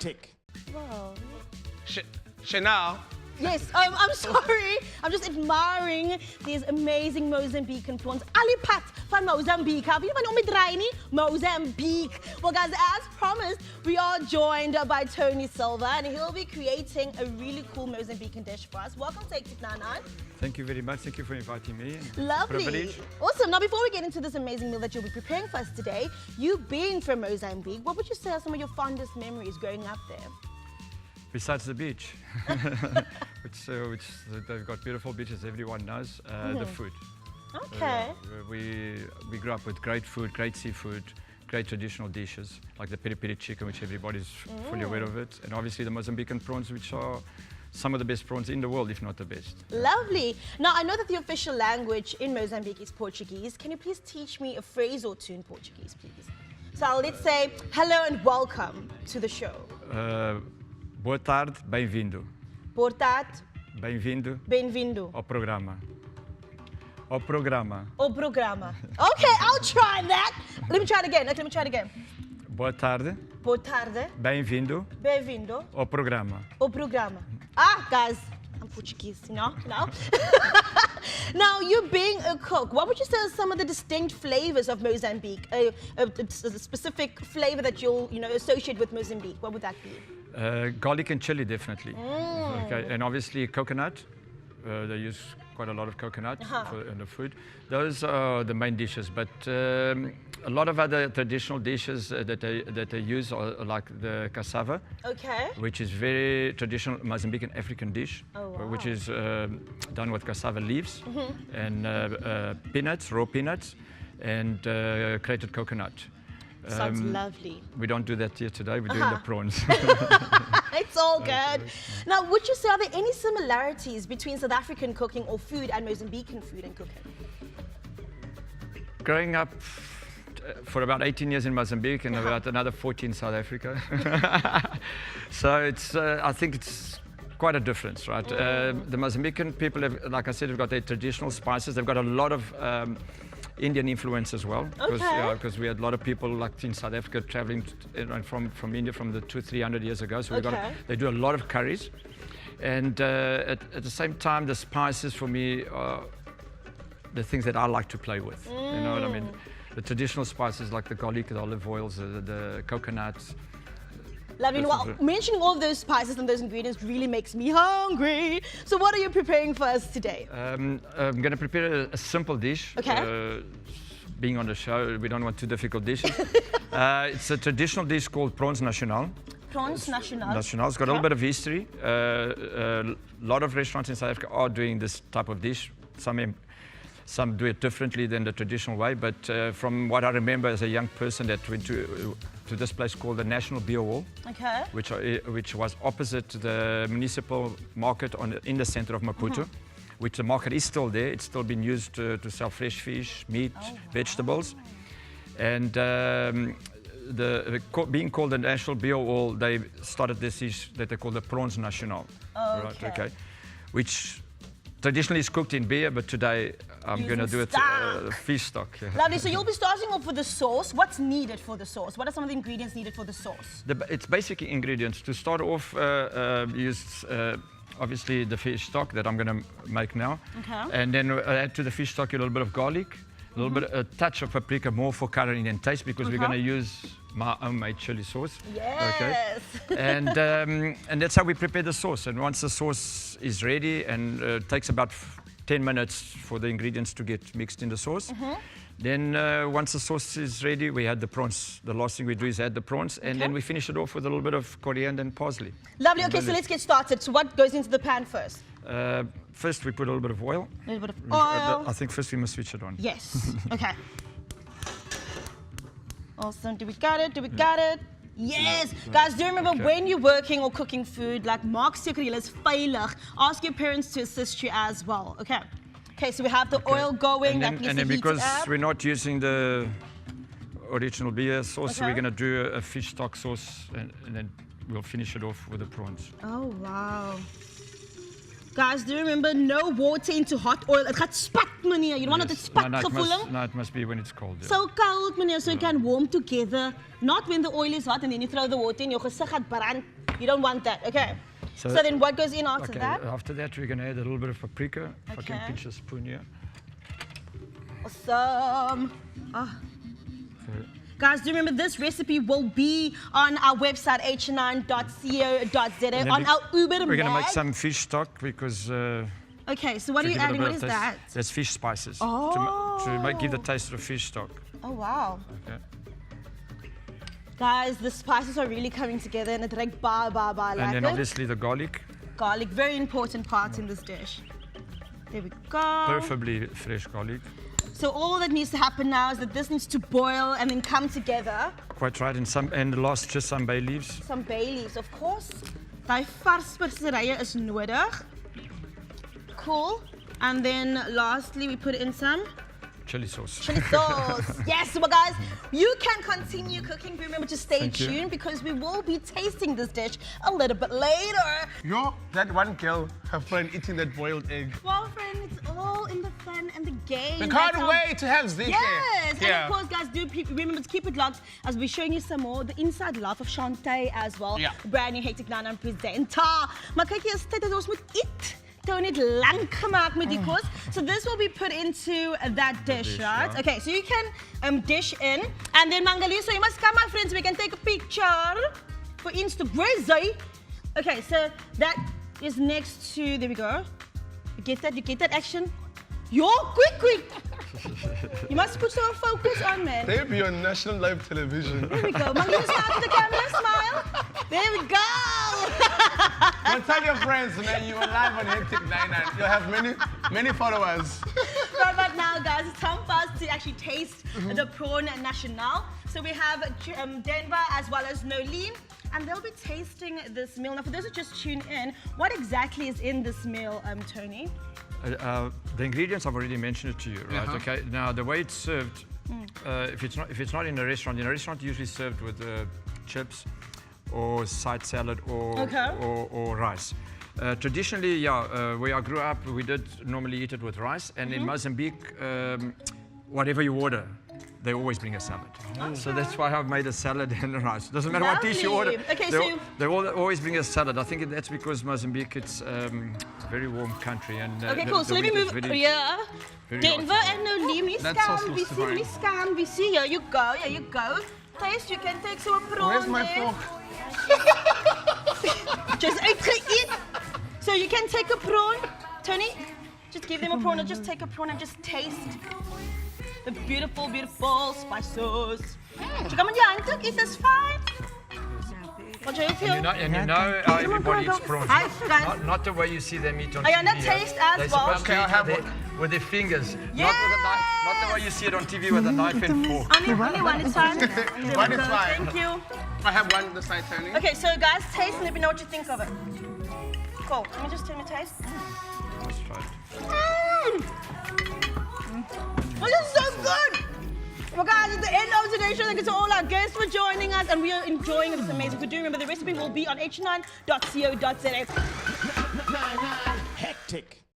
romantic. Wow. Chanelle. Yes, I'm sorry. I'm just admiring these amazing Mozambican prawns. Alipat van Mozambique. Have you been on Mozambique? Well, guys, as promised, we are joined by Tony Silva, and he'll be creating a really cool Mozambican dish for us. Welcome to 899. Thank you very much. Thank you for inviting me. Lovely. Privilege. Awesome. Now, before we get into this amazing meal that you'll be preparing for us today, you being from Mozambique, what would you say are some of your fondest memories growing up there? Besides the beach, which they've got beautiful beaches, everyone knows, the food. Okay. We grew up with great food, great seafood, great traditional dishes, like the piri-piri chicken, which everybody's fully aware of it, and obviously the Mozambican prawns, which are some of the best prawns in the world, if not the best. Lovely. Now, I know that the official language in Mozambique is Portuguese. Can you please teach me a phrase or two in Portuguese, please? So let's say, hello and welcome to the show. Boa tarde, bem-vindo. Boa tarde. Bem-vindo. Bem-vindo. Ao programa. Ao programa. O programa. Okay, I'll try that. Let me try it again. Let me try it again. Boa tarde. Boa tarde. Bem-vindo. Bem-vindo. Ao programa. O programa. Ah, guys, I'm Portuguese, you know? Now, you being a cook, what would you say are some of the distinct flavors of Mozambique? A specific flavor that you'll, associate with Mozambique. What would that be? Garlic and chili, definitely. Okay, and obviously coconut. They use quite a lot of coconut in the food. Those are the main dishes, but a lot of other traditional dishes that they use are like the cassava, which is very traditional Mozambican African dish, which is done with cassava leaves and peanuts, raw peanuts, and grated coconut. Sounds lovely. We don't do that here today. We're doing the prawns. It's all good. Now, would you say, are there any similarities between South African cooking or food and Mozambican food and cooking? Growing up for about 18 years in Mozambique and about another 14 in South Africa. So it's, I think it's quite a difference, right? The Mozambican people, have, like I said, have got their traditional spices. They've got a lot of Indian influence as well, because we had a lot of people like in South Africa traveling from India from the 200-300 years ago. So they do a lot of curries, and at the same time, the spices for me are the things that I like to play with. You know what I mean? The traditional spices like the garlic, the olive oils, the coconuts. Lovely. Well, mentioning all of those spices and those ingredients really makes me hungry. So what are you preparing for us today? I'm going to prepare a simple dish. Being on the show, we don't want too difficult dishes. It's a traditional dish called Prawn Nacional. Prawns Nacional. It's got a little bit of history. A lot of restaurants in South Africa are doing this type of dish. Some do it differently than the traditional way, but from what I remember as a young person that went to this place called the National Beer Hall, which was opposite the municipal market in the center of Maputo, which the market is still there. It's still been used to sell fresh fish, meat, vegetables. And being called the National Beer Hall, they started this dish that they call the Prawn Nacional, which traditionally is cooked in beer, but today I'm going to do it fish stock. Lovely. So you'll be starting off with the sauce. What's needed for the sauce? What are some of the ingredients needed for the sauce? It's basic ingredients. To start off, use obviously the fish stock that I'm going to make now. And then add to the fish stock a little bit of garlic, a little bit, a touch of paprika, more for coloring and taste, because we're going to use my homemade chili sauce. Yes. And that's how we prepare the sauce. And once the sauce is ready, and it takes about 10 minutes for the ingredients to get mixed in the sauce. Then once the sauce is ready, we add the prawns. The last thing we do is add the prawns, and then we finish it off with a little bit of coriander and parsley. Lovely. Okay, so let's get started. So what goes into the pan first? First, we put a little bit of oil. A little bit of oil. I think first we must switch it on. Yes. Okay. Awesome. Do we got it? Do we got it? Yes. Guys, do remember when you're working or cooking food, like maak seker julle is veilig. Ask your parents to assist you as well. Okay. Okay, so we have the oil going. And then because we're not using the original beer sauce, so we're going to do a fish stock sauce, and then we'll finish it off with the prawns. Oh, wow. Guys, do remember, no water into hot oil. It gaat spat, meneer. You don't want it to spat gevoel. No, it must be when it's cold. Yeah. So cold, meneer, so it can warm together. Not when the oil is hot and then you throw the water in, your gesig gaat brand. You don't want that. Okay. So then what goes in after that? After that, we're going to add a little bit of paprika. If I can Okay. pinch a spoon here. Awesome. Ah. Okay. Guys, do remember this recipe will be on our website, h9.co.za, on our Uber We're going to make mag. some fish stock because... Okay, so what are to you give it a adding? bit What of is taste. that? That's fish spices. Oh. Give the taste of fish stock. Oh, wow. Okay. Guys, the spices are really coming together and it's like ba. And Like then it. obviously the garlic, Garlic, very important part in this dish. There we go. preferably fresh garlic. So all that needs to happen now is that this needs to boil and then come together. Quite right, and last just some bay leaves. Some bay leaves, of course. Daai vars speserye is nodig. Cool. And then lastly, we put in some Chili sauce. chili sauce. Yes, well guys, you can continue cooking. Remember to stay Thank you. tuned because we will be tasting this dish a little bit later. That one girl, her friend eating that boiled egg. Well, friend, it's all in the fun and the game. We That's can't how- wait to have Zeke. Yes, Yeah. and of course, guys, remember to keep it locked as we're showing you some more the inside life of Shantae as well. Yeah. Brand new Hectic 99 presenter. Maar kyk, hier is tyd dat ons moet eet. Toon het lank gemaak met die kos. So this will be put into that dish, right? yeah. Okay, so you can dish in. And then Mangaliso, you must come, my friends, we can take a picture for Instagram. Okay, so that is next to, there we go. You get that action? Yo, quick. You must put some focus on, man. They'll be on national live television. There we go. Mangaliso, smile to the camera, smile. There we go. Well, tell your friends, man, you are live on Hectic 99. You'll have many followers. Right about now, guys, it's time for us to actually taste the Prawn Nacional. So we have Denver as well as Nolene, and they'll be tasting this meal. Now, for those who just tune in, what exactly is in this meal, Tony? The ingredients I've already mentioned it to you, right? Uh-huh. Okay. Now the way it's served, if it's not in a restaurant usually served with chips or side salad or rice. Traditionally, where I grew up, we did normally eat it with rice, and in Mozambique, whatever you order, they always bring a salad. So that's why I've made a salad and a rice. Doesn't matter what dish you order. Lovely. Okay, they always bring a salad. I think that's because Mozambique, it's a very warm country. And Okay, cool. So let me move here. very Denver hot. and Nolene, That sauce looks divine. we see. Here you go. Taste, you can take some prawn. Where's my there. fork? Just eat. So you can take a prawn. Tony, just give them a prawn or just take a prawn and just taste the beautiful spices. Come on, yeah, it is fine. What do you feel? And you know how everybody eats prawns. Hi, guys. Not the way you see them eat on Are you TV. gonna taste as They're well? supposed to Okay, I'll eat have with their fingers. Yes! Not the way you see it on TV with a knife and fork. Only one, it's fine. There One we is go. fine. Thank you. I have one this side, Tony. Okay, so guys, taste and let me know what you think of it. Cool. Let me just tell me taste. Let's try it. This is so good! Well, guys, at the end of today's show, thank you to all our guests for joining us, and we are enjoying it. It's amazing. If you do remember, the recipe will be on h9.co.za. Hectic.